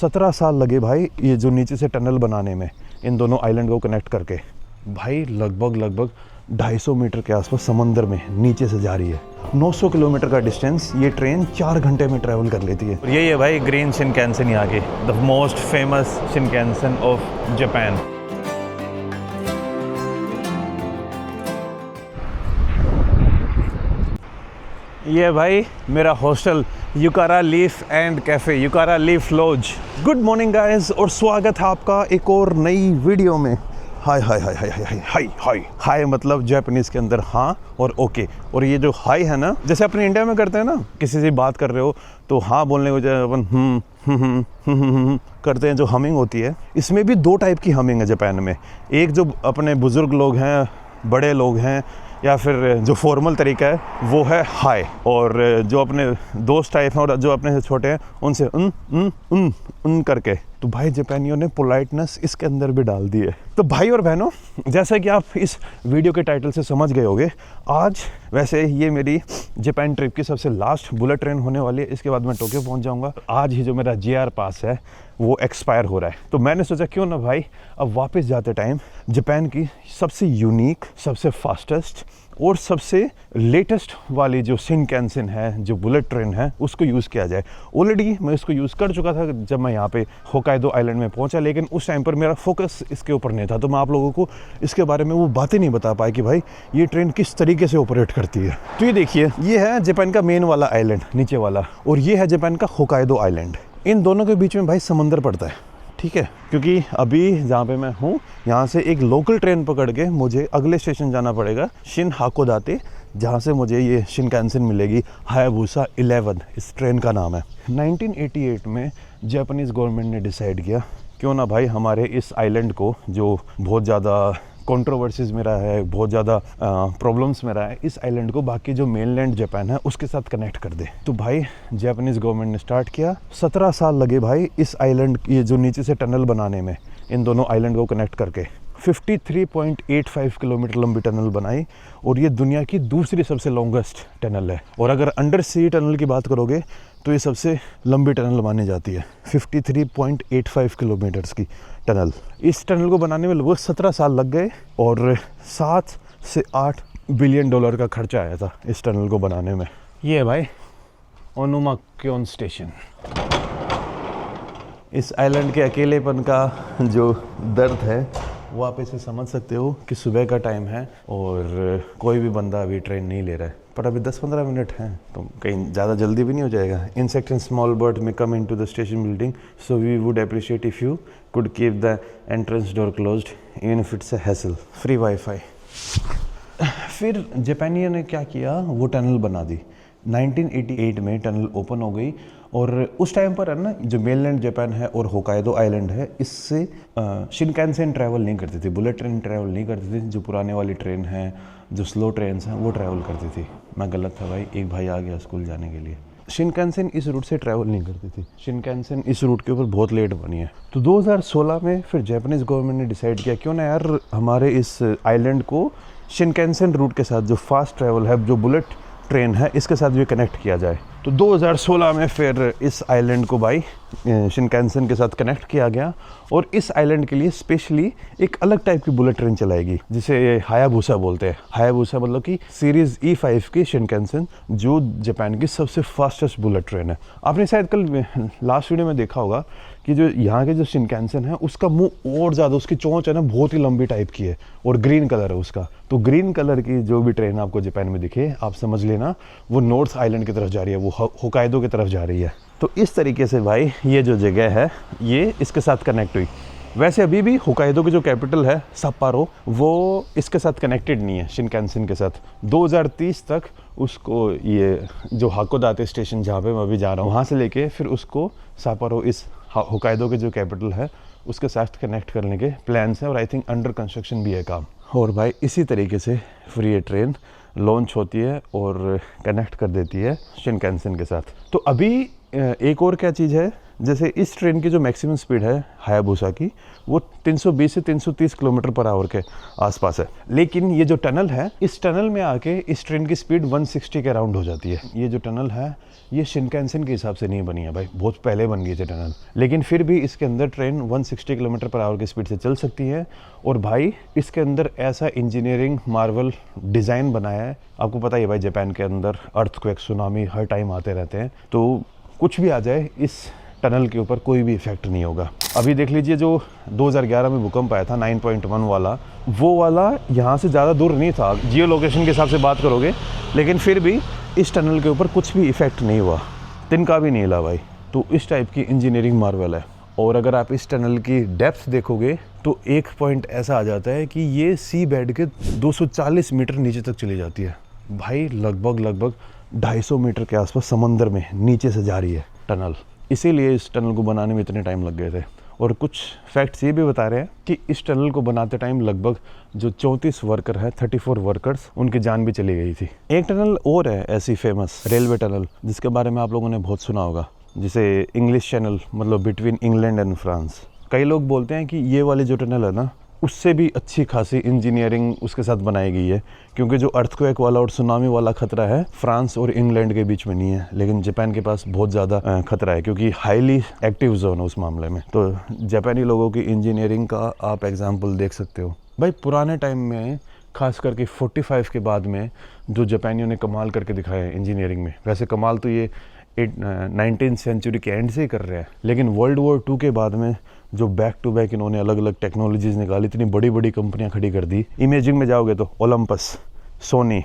17 साल लगे भाई ये जो नीचे से टनल बनाने में, इन दोनों आइलैंड को कनेक्ट करके। भाई लगभग 250 मीटर के आसपास समंदर में नीचे से जा रही है। 900 किलोमीटर का डिस्टेंस ये ट्रेन 4 घंटे में ट्रैवल कर लेती है। और यही है भाई ग्रीन शिनकानसेन, यहाँ के the most famous Shinkansen of Japan. ये भाई मेरा hostel Yukara Leaf and cafe, Yukara Leaf lodge. Good morning guys और स्वागत है आपका एक और नई वीडियो में। हाय हाय हाय हाय हाय हाय हाय हाय मतलब जापानीज़ के अंदर हाँ और ओके। और ये जो हाय है ना, जैसे अपने इंडिया में करते हैं ना, किसी से बात कर रहे हो तो हाँ बोलने को जाए अपन करते हैं, जो हमिंग होती है। इसमें भी 2 टाइप की हमिंग है जापान में। एक जो अपने बुज़ुर्ग लोग हैं, बड़े लोग हैं, या फिर जो फॉर्मल तरीका है वो है हाय, और जो अपने दोस्त टाइप हैं और जो अपने से छोटे हैं उनसे उन करके। तो भाई जापानियों ने पोलाइटनेस इसके अंदर भी डाल दी है। तो भाई और बहनों, जैसा कि आप इस वीडियो के टाइटल से समझ गए होंगे, आज वैसे ये मेरी जापान ट्रिप की सबसे लास्ट बुलेट ट्रेन होने वाली है। इसके बाद मैं टोक्यो पहुंच जाऊंगा। आज ही जो मेरा JR पास है वो एक्सपायर हो रहा है, तो मैंने सोचा क्यों ना भाई अब वापस जाते टाइम जापान की सबसे यूनिक, सबसे फास्टेस्ट और सबसे लेटेस्ट वाली जो शिनकानसेन है, जो बुलेट ट्रेन है, उसको यूज़ किया जाए। ऑलरेडी मैं इसको यूज़ कर चुका था जब मैं यहाँ पे होकाइडो आइलैंड में पहुँचा, लेकिन उस टाइम पर मेरा फोकस इसके ऊपर नहीं था, तो मैं आप लोगों को इसके बारे में वो बातें नहीं बता पाया कि भाई ये ट्रेन किस तरीके से ऑपरेट करती है। तो ये देखिए, ये है जापान का मेन वाला आइलैंड, नीचे वाला, और ये है जापान का होकाइडो आइलैंड। इन दोनों के बीच में भाई समंदर पड़ता है, ठीक है। क्योंकि अभी जहाँ पे मैं हूँ, यहाँ से एक लोकल ट्रेन पकड़ के मुझे अगले स्टेशन जाना पड़ेगा, शिन हाकोदाते, जहाँ से मुझे ये शिनकानसेन मिलेगी। हायाबुसा 11 इस ट्रेन का नाम है। 1988 में जापानीज़ गवर्नमेंट ने डिसाइड किया क्यों ना भाई हमारे इस आइलैंड को, जो बहुत ज़्यादा कंट्रोवर्सीज में रहा है, बहुत ज़्यादा प्रॉब्लम्स में रहा है, इस आइलैंड को बाकी जो मेनलैंड जापान है उसके साथ कनेक्ट कर दे। तो भाई जापानीज़ गवर्नमेंट ने स्टार्ट किया। 17 साल लगे भाई इस आइलैंड, ये जो नीचे से टनल बनाने में, इन दोनों आइलैंड को कनेक्ट करके। 53.85 किलोमीटर लंबी टनल बनाई, और ये दुनिया की दूसरी सबसे लॉन्गेस्ट टनल है। और अगर अंडर सी टनल की बात करोगे तो ये सबसे लंबी टनल मानी जाती है। 53.85 किलोमीटर्स की टनल। इस टनल को बनाने में लगभग 17 साल लग गए, और 7 से 8 बिलियन डॉलर का खर्चा आया था इस टनल को बनाने में। ये है भाई ओनुमाक्योन स्टेशन। इस आइलैंड के अकेलेपन का जो दर्द है वो आप इसे समझ सकते हो कि सुबह का टाइम है और कोई भी बंदा अभी ट्रेन नहीं ले रहा है, पर अभी 10-15 मिनट हैं, तो कहीं ज़्यादा जल्दी भी नहीं हो जाएगा। Insect and small bird may come into the station building, so we would appreciate if you could keep the entrance door closed even if it's a hassle. Free wifi. फिर जापानियों ने क्या किया, वो टनल बना दी। 1988 में टनल ओपन हो गई, और उस टाइम पर है ना, जो मेनलैंड जापान है और होकाइडो आइलैंड है, इससे शिनकानसेन ट्रैवल नहीं करती थी, बुलेट ट्रेन ट्रैवल नहीं करती थी। जो पुराने वाली ट्रेन है, जो स्लो ट्रेन हैं, वो ट्रैवल करती थी। मैं गलत था भाई, एक भाई आ गया स्कूल जाने के लिए। शिनकानसेन इस रूट से ट्रैवल नहीं करती थी। शिनकानसेन इस रूट के ऊपर बहुत लेट बनी है। तो 2016 में फिर जापानीज़ गवर्नमेंट ने डिसाइड किया क्यों ना यार हमारे इस आइलैंड को शिनकानसेन रूट के साथ, जो फास्ट ट्रैवल है, जो बुलेट ट्रेन है, इसके साथ भी कनेक्ट किया जाए। तो 2016 में फिर इस आइलैंड को भाई शिनकानसेन के साथ कनेक्ट किया गया, और इस आइलैंड के लिए स्पेशली एक अलग टाइप की बुलेट ट्रेन चलाएगी, जिसे हायाबुसा बोलते हैं। हायाबुसा मतलब कि सीरीज़ E5 की शिनकानसेन, जो जापान की सबसे फास्टेस्ट बुलेट ट्रेन है। आपने शायद कल लास्ट वीडियो में देखा होगा कि जो यहाँ के जो शिनकानसेन है, उसका मुंह और ज़्यादा, उसकी चोंच है ना, बहुत ही लंबी टाइप की है, और ग्रीन कलर है उसका। तो ग्रीन कलर की जो भी ट्रेन आपको जापान में दिखे, आप समझ लेना वो नॉर्थ आइलैंड की तरफ जा रही है, वो होकाइडो की तरफ जा रही है। तो इस तरीके से भाई ये जो जगह है, ये इसके साथ कनेक्ट हुई। वैसे अभी भी होकाइडो की जो कैपिटल है सप्पोरो, वो इसके साथ कनेक्टेड नहीं है शिनकानसेन के साथ। 2030 तक उसको, ये जो हाकोदाते स्टेशन जहाँ पे मैं अभी जा रहा हूँ, वहाँ से लेके फिर उसको सप्पोरो, इस होकाइडो के जो कैपिटल है, उसके साथ कनेक्ट करने के प्लान्स हैं, और आई थिंक अंडर कंस्ट्रक्शन भी है काम। और भाई इसी तरीके से फिर ये ट्रेन लॉन्च होती है और कनेक्ट कर देती है शिनकानसेन के साथ। तो अभी एक और क्या चीज़ है जैसे इस ट्रेन की जो मैक्सिमम स्पीड है हायाबुसा की वो 320 से 330 किलोमीटर पर आवर के आसपास है, लेकिन ये जो टनल है इस टनल में आके इस ट्रेन की स्पीड 160 के अराउंड हो जाती है। ये जो टनल है ये शिनकानसेन के हिसाब से नहीं बनी है भाई, बहुत पहले बन गई थी टनल, लेकिन फिर भी इसके अंदर ट्रेन 160 किलोमीटर पर आवर की स्पीड से चल सकती है। और भाई इसके अंदर ऐसा इंजीनियरिंग मार्वल डिज़ाइन बनाया है, आपको पता ही है भाई जापान के अंदर अर्थक्वेक सुनामी हर टाइम आते रहते हैं, तो कुछ भी आ जाए इस टनल के ऊपर कोई भी इफेक्ट नहीं होगा। अभी देख लीजिए जो 2011 में भूकंप आया था 9.1 वाला, वो वाला यहाँ से ज़्यादा दूर नहीं था जियो लोकेशन के हिसाब से बात करोगे, लेकिन फिर भी इस टनल के ऊपर कुछ भी इफेक्ट नहीं हुआ, तिनका भी नहीं हिला भाई। तो इस टाइप की इंजीनियरिंग मार्वल है। और अगर आप इस टनल की डेप्थ देखोगे तो एक पॉइंट ऐसा आ जाता है कि ये सी बेड के 240 मीटर नीचे तक चली जाती है भाई, लगभग 250 मीटर के आसपास समंदर में नीचे से जा रही है टनल। इसीलिए इस टनल को बनाने में इतने टाइम लग गए थे। और कुछ फैक्ट्स ये भी बता रहे हैं कि इस टनल को बनाते टाइम लगभग जो 34 वर्कर है 34 वर्कर्स उनकी जान भी चली गई थी। एक टनल और है ऐसी फेमस रेलवे टनल जिसके बारे में आप लोगों ने बहुत सुना होगा, जिसे इंग्लिश चैनल मतलब बिटवीन इंग्लैंड एंड फ्रांस। कई लोग बोलते हैं कि ये वाली जो टनल है ना उससे भी अच्छी खासी इंजीनियरिंग उसके साथ बनाई गई है, क्योंकि जो अर्थक्वेक वाला और सुनामी वाला खतरा है फ्रांस और इंग्लैंड के बीच में नहीं है, लेकिन जापान के पास बहुत ज़्यादा खतरा है क्योंकि हाईली एक्टिव जोन है उस मामले में। तो जापानी लोगों की इंजीनियरिंग का आप एग्जाम्पल देख सकते हो भाई। पुराने टाइम में खास करके 45 के बाद में जो जापानियों ने कमाल करके दिखाया है इंजीनियरिंग में, वैसे कमाल तो ये 19th सेंचुरी के एंड से ही कर रहे हैं, लेकिन वर्ल्ड वॉर 2 के बाद में जो बैक टू बैक इन्होंने अलग अलग टेक्नोलॉजीज निकाली, इतनी बड़ी बड़ी कंपनियां खड़ी कर दी। इमेजिंग में जाओगे तो ओलंपस, सोनी,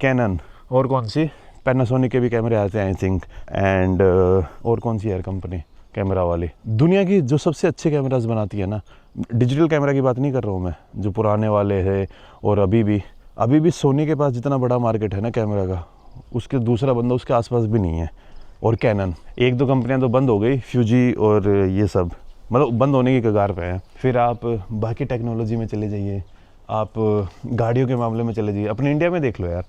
कैनन और कौन सी पैनासोनिक के भी कैमरे आते हैं आई थिंक, एंड और कौन सी एयर कंपनी कैमरा वाली दुनिया की जो सबसे अच्छे कैमराज बनाती है ना, डिजिटल कैमरा की बात नहीं कर रहा हूँ मैं, जो पुराने वाले हैं। और अभी भी सोनी के पास जितना बड़ा मार्केट है ना कैमरा का, उसके दूसरा बंदा उसके आसपास भी नहीं है। और कैनन, एक दो कंपनियां तो बंद हो गई, फ्यूजी और ये सब मतलब बंद होने की कगार पे है। फिर आप बाकी टेक्नोलॉजी में चले जाइए, आप गाड़ियों के मामले में चले जाइए, अपने इंडिया में देख लो यार।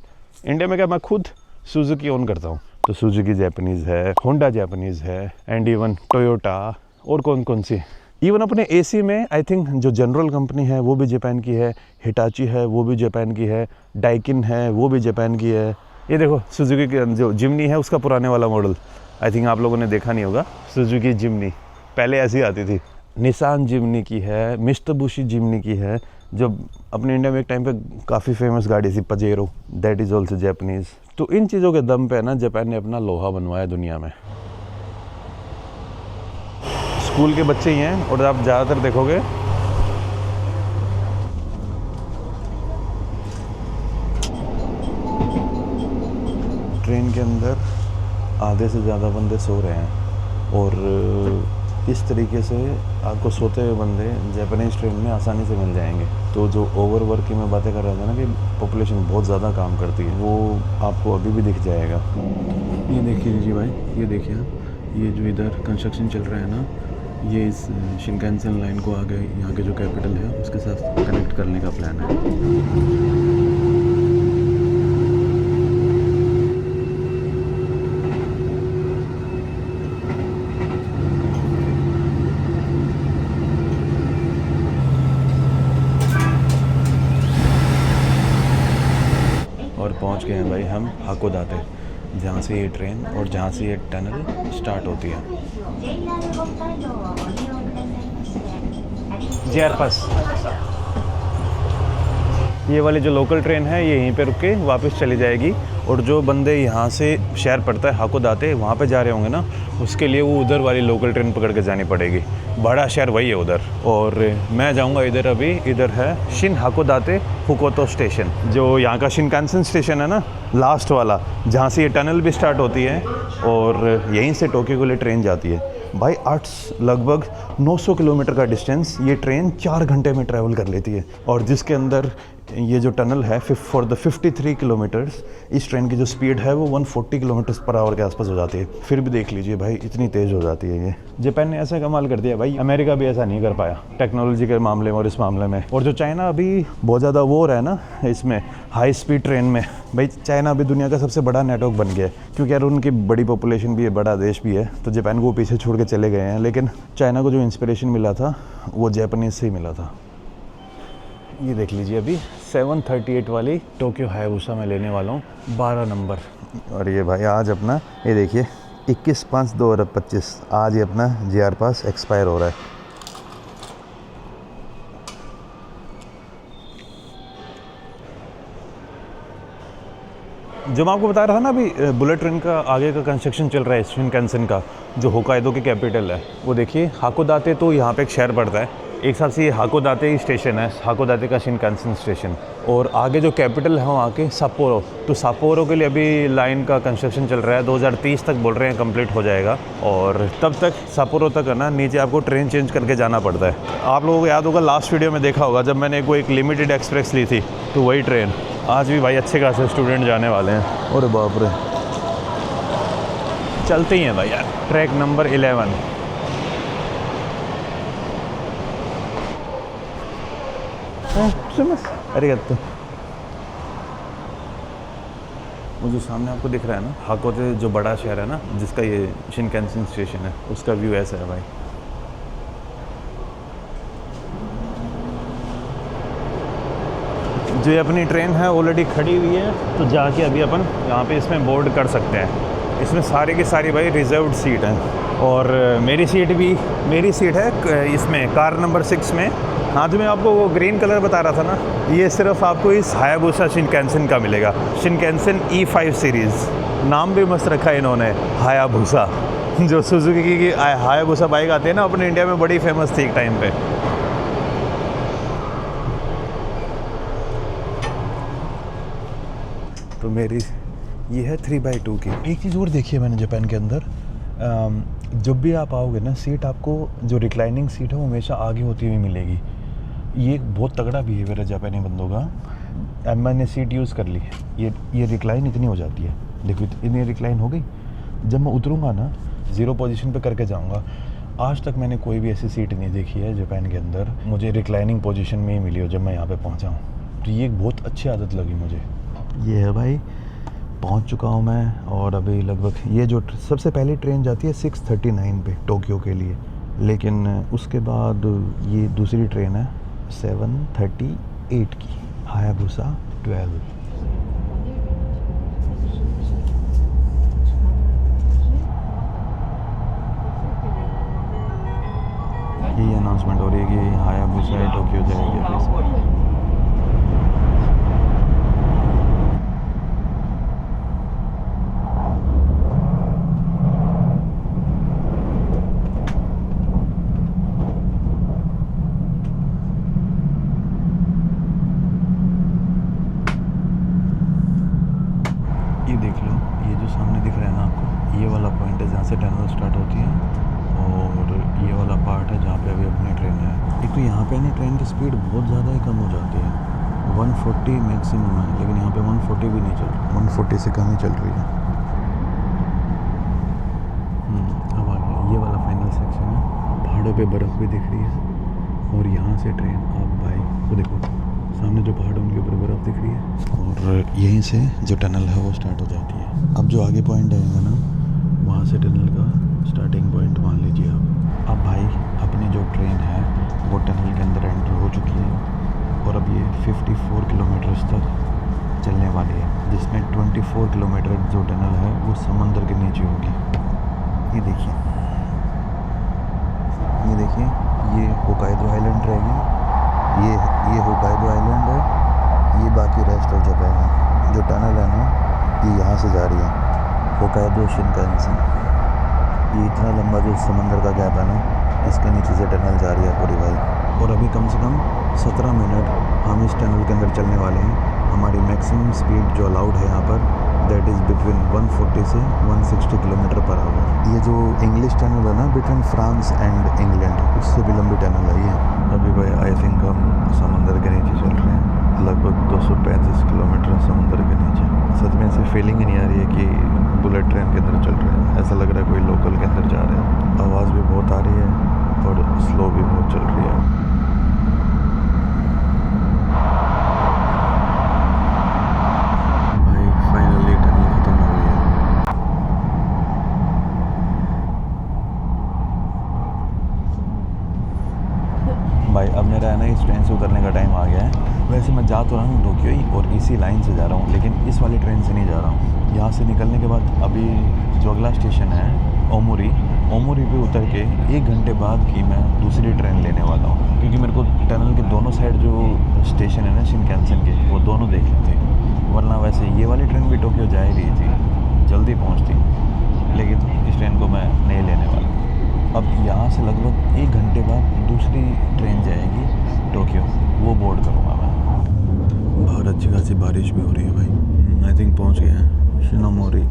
इंडिया में क्या, मैं खुद सुजुकी ओन करता हूँ, तो सुजुकी जापानीज़ है, होंडा जापानीज़ है, एंड इवन टोयोटा और कौन सी, इवन अपने एसी में आई थिंक जो जनरल कंपनी है वो भी जापान की है, हिटाची है वो भी जापान की है, डाइकिन है वो भी जापान की है। ये देखो सुजुकी की जो जिमनी है उसका पुराने वाला मॉडल आई थिंक आप लोगों ने देखा नहीं होगा, सुजुकी जिमनी पहले ऐसी आती थी। निसान जिमनी की है, मित्सुबिशी जिमनी की है, जो अपने इंडिया में एक टाइम पे काफ़ी फेमस गाड़ी थी Pajero, that is also Japanese. तो इन चीज़ों के दम पे ना जापान ने अपना लोहा बनवाया दुनिया में। स्कूल के बच्चे ही हैं और आप ज़्यादातर देखोगे ट्रेन के अंदर आधे से ज़्यादा बंदे सो रहे हैं। और इस तरीके से आपको सोते हुए बंदे जापानीज़ ट्रेन में आसानी से मिल जाएंगे। तो जो ओवर वर्क की मैं बातें कर रहा था ना कि पॉपुलेशन बहुत ज़्यादा काम करती है, वो आपको अभी भी दिख जाएगा। ये देखिए जी भाई, ये देखिए आप, ये जो इधर कंस्ट्रक्शन चल रहा है ना, ये इस शिनकानसेन लाइन को आगे यहाँ के जो कैपिटल है उसके साथ कनेक्ट करने का प्लान है। पहुंच गए हैं भाई हम हाकोदाते, जहाँ से ये ट्रेन और जहाँ से ये टनल स्टार्ट होती है। JR पास ये वाली जो लोकल ट्रेन है ये यहीं पे रुक के वापस चली जाएगी। और जो बंदे यहाँ से शहर पड़ता है हाकोदाते वहाँ पे जा रहे होंगे ना, उसके लिए वो उधर वाली लोकल ट्रेन पकड़ के जानी पड़ेगी। बड़ा शहर वही है उधर। और मैं जाऊँगा इधर, अभी इधर है शिन हाकोदाते फुकोतो स्टेशन, जो यहाँ का शिनकानसेन स्टेशन है ना लास्ट वाला, जहाँ से ये टनल भी स्टार्ट होती है और यहीं से टोक्यो के लिए ट्रेन जाती है। भाई लगभग 900 किलोमीटर का डिस्टेंस ये ट्रेन 4 घंटे में ट्रैवल कर लेती है, और जिसके अंदर ये जो टनल है फॉर द 53 किलोमीटर्स, इस ट्रेन की जो स्पीड है वो 140 किलोमीटर्स पर आवर के आसपास हो जाती है। फिर भी देख लीजिए भाई, इतनी तेज़ हो जाती है ये। जापान ने ऐसा कमाल कर दिया भाई, अमेरिका भी ऐसा नहीं कर पाया टेक्नोलॉजी के मामले में और इस मामले में। और जो चाइना अभी बहुत ज़्यादा वो है ना इसमें हाई स्पीड ट्रेन में, भाई चाइना अभी दुनिया का सबसे बड़ा नेटवर्क बन गया है, क्योंकि यार उनकी बड़ी पॉपुलेशन भी है, बड़ा देश भी है, तो जापान को वो पीछे छोड़ के चले गए हैं। लेकिन चाइना को जो इंस्पिरेशन मिला था वो जापानीज से ही मिला था। ये देख लीजिए, अभी 738 वाली टोक्यो हायाबुसा में लेने वाला हूँ, 12 नंबर। और ये भाई आज अपना ये देखिए 21/5/2025 आज ये अपना JR पास एक्सपायर हो रहा है। जो मैं आपको बता रहा था ना अभी, बुलेट ट्रेन का आगे का कंस्ट्रक्शन चल रहा है शिनकानसेन का, जो होकाइडो की कैपिटल है। वो देखिए हाकोदाते, तो यहाँ पे एक शहर पड़ता है, एक हिसाब से ये हाकोदाते ही स्टेशन है, हाकोदाते का शिनकानसेन स्टेशन। और आगे जो कैपिटल है वहाँ के सप्पोरो, तो सप्पोरो के लिए अभी लाइन का कंस्ट्रक्शन चल रहा है, 2030 तक बोल रहे हैं कंप्लीट हो जाएगा। और तब तक सप्पोरो तक है ना, नीचे आपको ट्रेन चेंज करके जाना पड़ता है। आप लोगों को याद होगा, लास्ट वीडियो में देखा होगा जब मैंने कोई एक लिमिटेड एक्सप्रेस ली थी, तो वही ट्रेन आज भी भाई अच्छे खासे स्टूडेंट जाने वाले हैं। अरे बाप रे, चलते ही हैं भाई यार। Track number 11। अरे वो जो सामने आपको दिख रहा है ना, हाकोते जो बड़ा शहर है ना, जिसका ये शिनकानसेन स्टेशन है, उसका व्यू ऐसा है भाई। जो ये अपनी ट्रेन है ऑलरेडी खड़ी हुई है, तो जाके अभी अपन यहाँ पे इसमें बोर्ड कर सकते हैं। इसमें सारी की सारी भाई रिजर्व्ड सीट हैं, और मेरी सीट है इसमें कार नंबर 6 में। हाँ, जो मैं आपको वो ग्रीन कलर बता रहा था ना, ये सिर्फ आपको इस हायाबुसा शिनकानसेन का मिलेगा, शिनकानसेन E5 सीरीज़। नाम भी मस्त रखा है इन्होंने, हायाबुसा। जो सुजुकी की हायाबुसा बाइक आती है ना, अपने इंडिया में बड़ी फेमस थी एक टाइम पे। तो मेरी ये है 3/2 की। एक चीज़ और देखी है मैंने जापान के अंदर, जब भी आप आओगे ना, सीट आपको जो रिक्लाइनिंग सीट है वो हमेशा आगे होती हुई मिलेगी। ये एक बहुत तगड़ा बिहेवियर है जापानी बंदों का। मैंने सीट यूज़ कर ली, ये रिक्लाइन इतनी हो जाती है, देखो इतनी रिक्लाइन हो गई। जब मैं उतरूँगा ना, 0 पोजीशन पे करके जाऊँगा। आज तक मैंने कोई भी ऐसी सीट नहीं देखी है जापान के अंदर मुझे रिक्लाइनिंग पोजीशन में ही मिली हो जब मैं यहाँ पे पहुँचा हूँ। तो ये एक बहुत अच्छी आदत लगी मुझे। ये है भाई, पहुँच चुका हूँ मैं। और अभी लगभग ये जो सबसे पहली ट्रेन जाती है 6:39 पे टोक्यो के लिए, लेकिन उसके बाद ये दूसरी ट्रेन है 7:38 की, हायाबुसा 12। यही अनाउंसमेंट हो रही है कि हायाबुसा टोक्यो जाएगी। ये देख लो, ये जो सामने दिख रहा है ना आपको, ये वाला पॉइंट है जहाँ से टनल स्टार्ट होती है, और ये वाला पार्ट है जहाँ पे अभी अपनी ट्रेन है। एक तो यहाँ पे ना ट्रेन की स्पीड बहुत ज़्यादा ही कम हो जाती है, 140 मैक्सिमम है, लेकिन यहाँ पे 140 भी नहीं चल रही, 140 से कम ही चल रही है। अब आ गया ये वाला फाइनल सेक्शन है, पहाड़ों पे बर्फ़ भी दिख रही है, और यहाँ से ट्रेन अब भाई वो देखो सामने जो पहाड़ उनके ऊपर बर्फ़ दिख रही है, और यहीं से जो टनल है वो स्टार्ट हो जाती है। अब जो आगे पॉइंट आएगा ना, वहाँ से टनल का स्टार्टिंग पॉइंट मान लीजिए आप। अब भाई अपनी जो ट्रेन है वो टनल के अंदर एंटर हो चुकी है, और अब ये 54 किलोमीटर्स तक चलने वाली है, जिसमें 24 किलोमीटर जो टनल है वो समंदर के नीचे होगी। ये देखिए ये होकाइडो आइलैंड रहेगी, ये होकाइडो आइलैंड है, ये बाकी रेस्ट ऑफ जापान है। जो टनल है ना, ये यहाँ से जा रही है होकाइडो शिनकानसेन। ये इतना लंबा जो समंदर का गैप है ना, इसके नीचे से टनल जा रही है पूरी भाई। और अभी कम से कम 17 मिनट हम इस टनल के अंदर चलने वाले हैं। हमारी मैक्सिमम स्पीड जो अलाउड है यहाँ पर, दैट इज़ बिटवीन 140 से 160 किलोमीटर पर आवर। ये जो इंग्लिश टनल है ना, बिटवीन फ्रांस एंड इंग्लैंड, उससे भी लंबी टनल है ये। अभी भाई आई थिंक हम समंदर के नीचे चल रहे हैं। लगभग 235 किलोमीटर समुद्र के नीचे। सच में ऐसे फीलिंग ही नहीं आ रही है कि बुलेट ट्रेन के अंदर चल रहे हैं। ऐसा लग रहा है कोई लोकल के अंदर जा रहे हैं। आवाज़ भी बहुत आ रही है और स्लो भी बहुत चल रही है। भाई फाइनली टनल खत्म हो गई है। भाई अब मेरा है ना इस ट्रेन से उतरने का टाइम आ गया है। वैसे मैं जा तो रहा हूँ टोक्यो ही और इसी लाइन से जा रहा हूँ, लेकिन इस वाली ट्रेन से नहीं जा रहा हूँ। यहाँ से निकलने के बाद अभी जो अगला स्टेशन है ओमोरी पे उतर के 1 घंटे बाद की मैं दूसरी ट्रेन लेने वाला हूँ, क्योंकि मेरे को टनल के दोनों साइड जो स्टेशन है ना शिनकानसेन के, वो दोनों देखने थे। वरना वैसे ये वाली ट्रेन भी टोक्यो जा ही रही थी, जल्दी पहुँचती, लेकिन इस ट्रेन को मैं नहीं लेने वाला। अब यहाँ से लगभग 1 घंटे बाद दूसरी ट्रेन जाएगी टोक्यो, वो बोर्ड करूँगा मैं। बाहर अच्छी खासी बारिश भी हो रही है भाई। आई थिंक पहुँच गए हैं शिनोमोरी।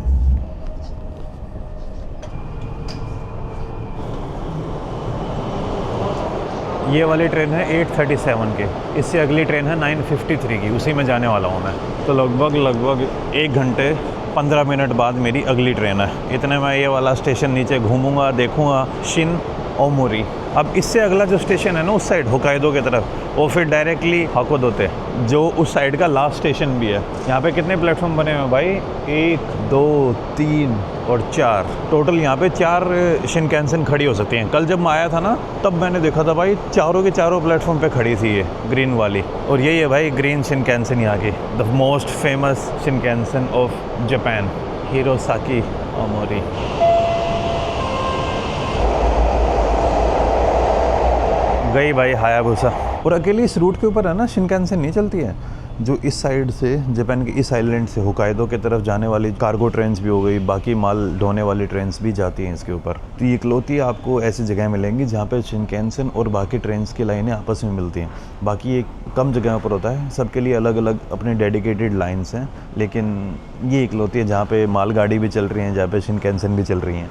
ये वाली ट्रेन है 8:37 की, इससे अगली ट्रेन है 9:53 की, उसी में जाने वाला हूँ मैं। तो लगभग 1 घंटे 15 मिनट बाद मेरी अगली ट्रेन है। इतने में ये वाला स्टेशन नीचे घूमूंगा, देखूंगा शिनोमोरी। अब इससे अगला जो स्टेशन है ना उस साइड होकाइदो की तरफ, वो फिर डायरेक्टली हाकोदोते, जो उस साइड का लास्ट स्टेशन भी है। यहाँ पे कितने प्लेटफॉर्म बने हुए हैं भाई? 1, 2, 3 और 4, टोटल यहाँ पे 4 शिनकानसेन खड़ी हो सकती हैं। कल जब मैं आया था ना तब मैंने देखा था भाई चारों के चारों प्लेटफॉर्म पे खड़ी थी ये ग्रीन वाली। और यही है भाई ग्रीन शिनकानसेन, यहाँ की the most famous Shinkansen of Japan, Hirosaki Aomori. गई भाई हायाबुसा। और अकेले इस रूट के ऊपर है ना शिनकानसेन नहीं चलती है, जो इस साइड से जापान के इस आइलैंड से होकाइदो की तरफ जाने वाली कार्गो ट्रेन्स भी हो गई, बाकी माल ढोने वाली ट्रेन्स भी जाती हैं इसके ऊपर। तो ये इकलौती आपको ऐसी जगह मिलेंगी जहाँ पे शिनकानसेन और बाकी ट्रेन्स की लाइनें आपस में मिलती हैं। बाकी ये कम जगह पर होता है, सबके लिए अलग अलग अपने डेडिकेटेड लाइन्स हैं, लेकिन ये इकलौती है जहाँ पे मालगाड़ी भी चल रही हैं, जहाँ पे शिनकानसेन भी चल रही हैं।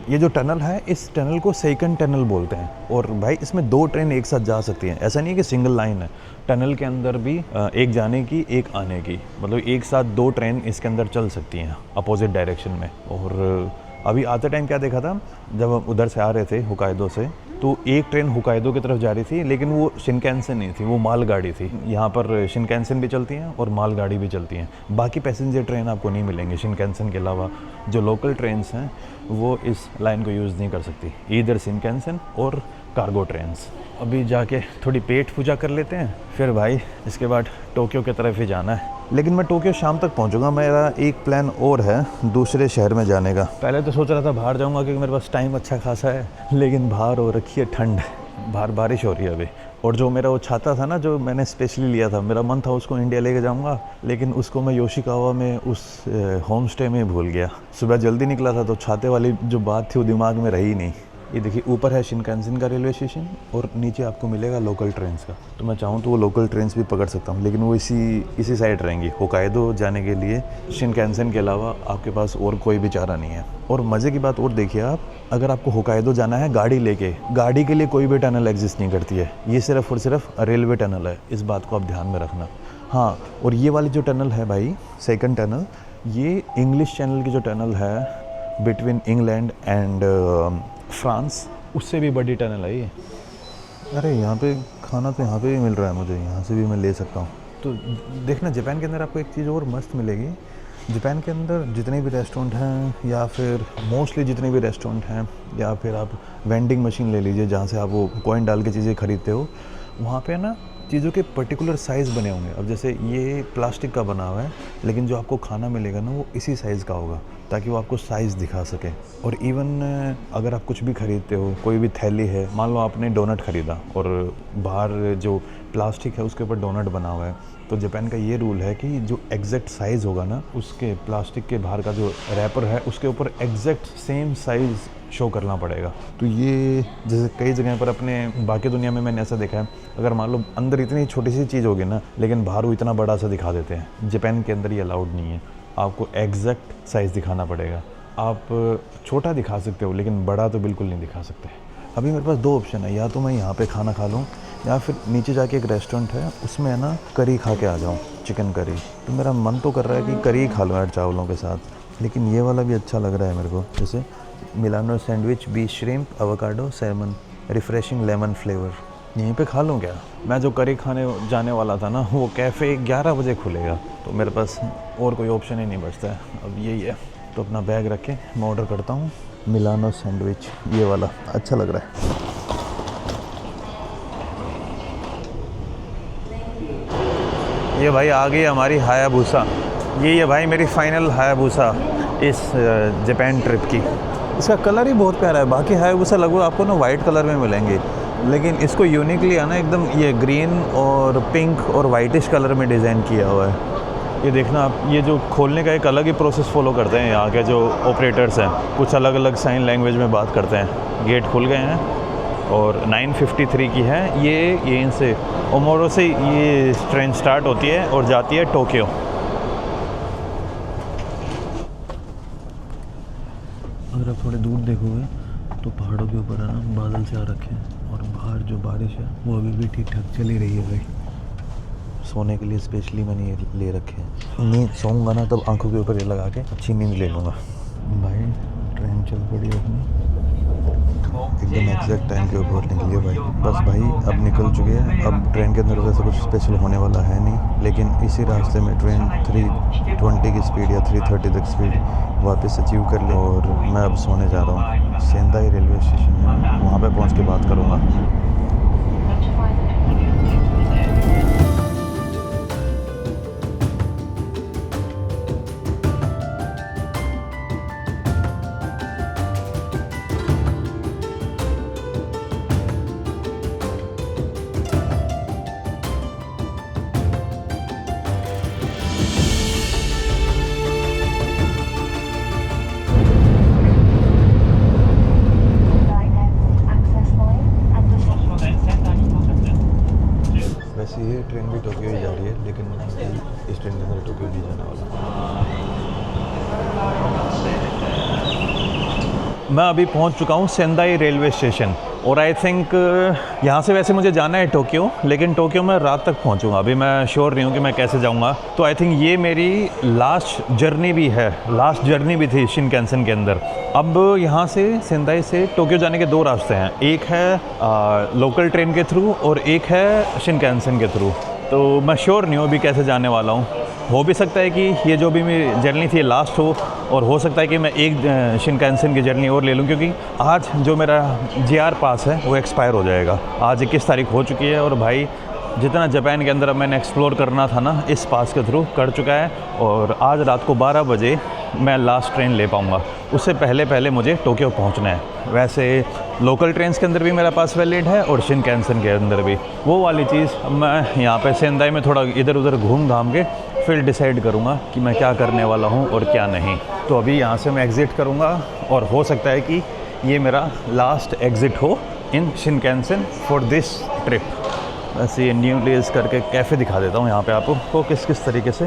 ये जो टनल है, इस टनल को सेकंड टनल बोलते हैं। और भाई इसमें 2 ट्रेन एक साथ जा सकती हैं, ऐसा नहीं है कि सिंगल लाइन है। टनल के अंदर भी एक जाने की एक आने की, मतलब एक साथ 2 ट्रेन इसके अंदर चल सकती हैं अपोजिट डायरेक्शन में। और अभी आते टाइम क्या देखा था, जब हम उधर से आ रहे थे होकाइदो से, तो एक ट्रेन होकाइदो की तरफ जा रही थी, लेकिन वो शिनकानसेन नहीं थी, वो मालगाड़ी थी। यहाँ पर शिनकानसेन भी चलती हैं और मालगाड़ी भी चलती हैं। बाकी पैसेंजर ट्रेन आपको नहीं मिलेंगे शिनकानसेन के अलावा। जो लोकल ट्रेन्स हैं वो इस लाइन को यूज़ नहीं कर सकती, इधर शिनकानसेन और कार्गो ट्रेन्स। अभी जाके थोड़ी पेट पूजा कर लेते हैं, फिर भाई इसके बाद टोक्यो की तरफ ही जाना है। लेकिन मैं टोक्यो शाम तक पहुंचूंगा। मेरा एक प्लान और है दूसरे शहर में जाने का। पहले तो सोच रहा था बाहर जाऊंगा क्योंकि मेरे पास टाइम अच्छा खासा है, लेकिन बाहर हो रखी है ठंड, बाहर बारिश हो रही है अभी। और जो मेरा वो छाता था ना, जो मैंने स्पेशली लिया था, मेरा मन था उसको इंडिया लेके जाऊंगा, लेकिन उसको मैं योशिकावा में उस होम स्टे में भूल गया। सुबह जल्दी निकला था तो छाते वाली जो बात थी वो दिमाग में रही नहीं। ये देखिए ऊपर है शिनकानसेन का रेलवे स्टेशन और नीचे आपको मिलेगा लोकल ट्रेन्स का। तो मैं चाहूँ तो वो लोकल ट्रेन्स भी पकड़ सकता हूँ, लेकिन वो इसी साइड रहेंगी। होकाइदो जाने के लिए शिनकानसेन के अलावा आपके पास और कोई भी चारा नहीं है। और मज़े की बात और देखिए आप, अगर आपको होकाइदो जाना है गाड़ी लेके, गाड़ी के लिए कोई भी टनल एग्जिस्ट नहीं करती है। ये सिर्फ और सिर्फ रेलवे टनल है, इस बात को आप ध्यान में रखना। हाँ, और ये वाली जो टनल है भाई, सेकंड टनल, ये इंग्लिश चैनल की जो टनल है बिटवीन इंग्लैंड एंड फ्रांस, उससे भी बड़ी टनल है ये। अरे यहाँ पे खाना तो यहाँ पे भी मिल रहा है मुझे, यहाँ से भी मैं ले सकता हूँ। तो देखना जापान के अंदर आपको एक चीज़ और मस्त मिलेगी। जापान के अंदर जितने भी रेस्टोरेंट हैं, या फिर मोस्टली जितने भी रेस्टोरेंट हैं, या फिर आप वेंडिंग मशीन ले लीजिए जहाँ से आप वो कॉइन डाल के चीज़ें खरीदते हो, वहाँ पे ना चीज़ों के पर्टिकुलर साइज़ बने होंगे। अब जैसे ये प्लास्टिक का बना हुआ है, लेकिन जो आपको खाना मिलेगा ना वो इसी साइज़ का होगा, ताकि वो आपको साइज़ दिखा सके। और इवन अगर आप कुछ भी खरीदते हो, कोई भी थैली है, मान लो आपने डोनट ख़रीदा और बाहर जो प्लास्टिक है उसके ऊपर डोनट बना हुआ है, तो जापान का ये रूल है कि जो एग्जैक्ट साइज़ होगा ना, उसके प्लास्टिक के बाहर का जो रैपर है उसके ऊपर एग्जैक्ट सेम साइज़ शो करना पड़ेगा। तो ये जैसे कई जगह पर अपने बाकी दुनिया में मैंने ऐसा देखा है, अगर मान लो अंदर इतनी छोटी सी चीज़ होगी ना, लेकिन बाहर वो इतना बड़ा सा दिखा देते हैं। जापान के अंदर ये अलाउड नहीं है, आपको एग्जैक्ट साइज़ दिखाना पड़ेगा। आप छोटा दिखा सकते हो लेकिन बड़ा तो बिल्कुल नहीं दिखा सकते। अभी मेरे पास 2 ऑप्शन है, या तो मैं यहाँ पे खाना खा लूँ, या फिर नीचे जाके एक रेस्टोरेंट है, उसमें है ना करी खा के आ जाऊँ, चिकन करी। तो मेरा मन तो कर रहा है कि करी खा लूँ यार चावलों के साथ, लेकिन ये वाला भी अच्छा लग रहा है मेरे को। जैसे Milano sandwich, beef shrimp, avocado, salmon, refreshing lemon flavour. यहीं पे खा लूँ क्या? मैं जो करी खाने जाने वाला था ना, वो कैफ़े 11 बजे खुलेगा, तो मेरे पास और कोई ऑप्शन ही नहीं बचता है, अब यही है। तो अपना बैग रख के मैं ऑर्डर करता हूँ मिलानो सैंडविच, ये वाला अच्छा लग रहा है। ये भाई आ गई हमारी हायाबुसा। ये भाई मेरी फाइनल हायाबुसा इस जापान ट्रिप की। इसका कलर ही बहुत प्यारा है। बाकी हायाबुसा लगभग आपको ना वाइट कलर में मिलेंगे, लेकिन इसको यूनिकली है ना एकदम ये ग्रीन और पिंक और वाइटिश कलर में डिज़ाइन किया हुआ है। ये देखना आप, ये जो खोलने का एक अलग ही प्रोसेस फॉलो करते हैं यहाँ के जो ऑपरेटर्स हैं, कुछ अलग अलग साइन लैंग्वेज में बात करते हैं। गेट खुल गए हैं और 9:53 की है। ये यहीं से ओमोरो से ये ट्रेन स्टार्ट होती है और जाती है टोक्यो। अगर आप थोड़े दूर देखोगे तो पहाड़ों के ऊपर है ना बादल से आ रखे हैं, और बाहर जो बारिश है वो अभी भी ठीक ठाक चली रही है भाई। सोने के लिए स्पेशली मैंने ये ले रखे हैं। नींद सोऊंगा ना तब आंखों के ऊपर ये लगा के अच्छी नींद ले लूँगा। भाई ट्रेन चल पड़ी अपनी, एकदम एग्जैक्ट टाइम के ऊपर निकली है भाई। बस भाई अब निकल चुके हैं। अब ट्रेन के अंदर वैसे कुछ स्पेशल होने वाला है नहीं, लेकिन इसी रास्ते में ट्रेन 320 की स्पीड या 330 तक स्पीड वापस अचीव कर ली, और मैं अब सोने जा रहा हूँ। सेंदाई रेलवे स्टेशन है, वहाँ पे पहुँच के बात करूँगा। वैसे ये ट्रेन भी टोक्यो ही जा रही है, लेकिन इस ट्रेन के अंदर टोक्यो नहीं जाने वाला। मैं अभी पहुंच चुका हूं सेंदाई रेलवे स्टेशन, और आई थिंक यहाँ से वैसे मुझे जाना है टोक्यो, लेकिन टोक्यो में रात तक पहुंचूंगा। अभी मैं श्योर नहीं हूँ कि मैं कैसे जाऊँगा। तो आई थिंक ये मेरी लास्ट जर्नी भी है, लास्ट जर्नी भी थी शिनकानसेन के अंदर। अब यहाँ से सेंदाई से टोक्यो जाने के 2 रास्ते हैं, एक है लोकल ट्रेन के थ्रू और एक है शिनकानसेन के थ्रू। तो मैं श्योर नहीं हूँ अभी कैसे जाने वाला हूँ। हो भी सकता है कि ये जो भी मेरी जर्नी थी लास्ट हो, और हो सकता है कि मैं एक शिनकानसेन की जर्नी और ले लूँ, क्योंकि आज जो मेरा JR पास है वो एक्सपायर हो जाएगा। आज 21 तारीख हो चुकी है, और भाई जितना जापान के अंदर अब मैंने एक्सप्लोर करना था ना, इस पास के थ्रू कर चुका है। और आज रात को 12 बजे मैं लास्ट ट्रेन ले पाऊँगा, उससे पहले मुझे टोक्यो पहुँचना है। वैसे लोकल ट्रेन्स के अंदर भी मेरा पास वैलिड है, और शिनकानसेन के अंदर भी। वो वाली चीज़ मैं यहाँ पे सेंदाई में थोड़ा इधर उधर घूम घाम के फिर डिसाइड करूँगा कि मैं क्या करने वाला हूँ और क्या नहीं। तो अभी यहाँ से मैं एग्ज़िट करूँगा, और हो सकता है कि ये मेरा लास्ट एग्ज़िट हो इन शिनकानसेन फॉर दिस ट्रिप। वैसे ये न्यू डेज करके कैफ़े दिखा देता हूँ यहाँ पे आपको किस किस तरीके से।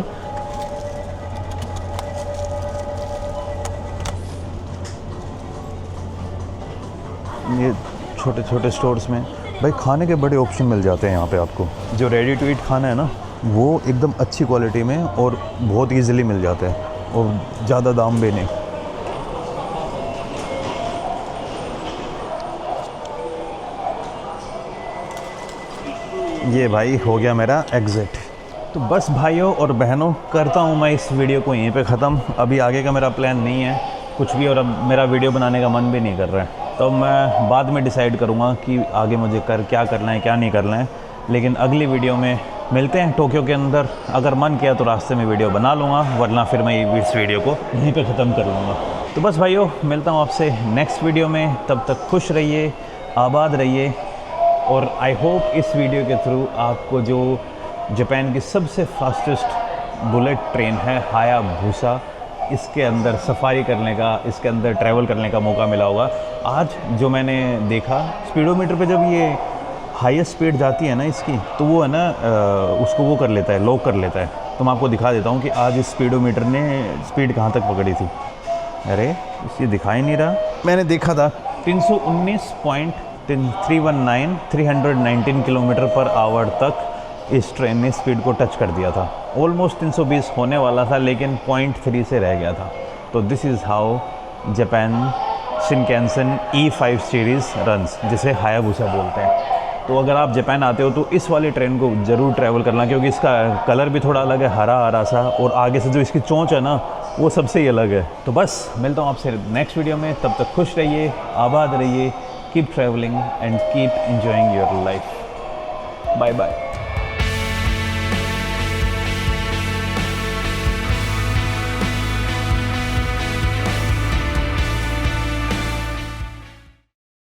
ये छोटे छोटे स्टोर्स में भाई खाने के बड़े ऑप्शन मिल जाते हैं यहाँ पे आपको। जो रेडी टू ईट खाना है ना, वो एकदम अच्छी क्वालिटी में और बहुत इजीली मिल जाता है, और ज़्यादा दाम भी नहीं। ये भाई हो गया मेरा एग्ज़िट। तो बस भाइयों और बहनों, करता हूँ मैं इस वीडियो को यहीं पे ख़त्म। अभी आगे का मेरा प्लान नहीं है कुछ भी, और अब मेरा वीडियो बनाने का मन भी नहीं कर रहा है। तो मैं बाद में डिसाइड करूँगा कि आगे मुझे क्या करना है क्या नहीं करना है। लेकिन अगली वीडियो में मिलते हैं टोक्यो के अंदर। अगर मन किया तो रास्ते में वीडियो बना लूँगा, वरना फिर मैं इस वीडियो को यहीं पे ख़त्म कर लूँगा। तो बस भाइयों, मिलता हूँ आपसे नेक्स्ट वीडियो में। तब तक खुश रहिए, आबाद रहिए, और आई होप इस वीडियो के थ्रू आपको जो जापान की सबसे फास्टेस्ट बुलेट ट्रेन है हायाबुसा, इसके अंदर सफारी करने का, इसके अंदर ट्रैवल करने का मौका मिला होगा। आज जो मैंने देखा स्पीडोमीटर पे, जब ये हाईएस्ट स्पीड जाती है ना इसकी, तो वो है ना उसको वो कर लेता है, लॉक कर लेता है। तो मैं आपको दिखा देता हूँ कि आज इस स्पीडोमीटर ने स्पीड कहाँ तक पकड़ी थी। अरे ये दिखाई नहीं रहा, मैंने देखा था 319.8 319 किलोमीटर पर आवर तक इस ट्रेन ने स्पीड को टच कर दिया था। ऑलमोस्ट 320 होने वाला था लेकिन 0.3 से रह गया था। तो this is how Japan Shinkansen E5 series runs, जिसे हायाबुसा बोलते हैं। तो अगर आप जापान आते हो तो इस वाली ट्रेन को ज़रूर ट्रैवल करना, क्योंकि इसका कलर भी थोड़ा अलग है, हरा हरा सा, और आगे से जो इसकी चोंच है ना वो सबसे ही अलग है। तो बस मिलता हूँ आपसे नेक्स्ट वीडियो में, तब तक खुश रहिए, आबाद रहिए, keep travelling and keep enjoying your life. Bye bye.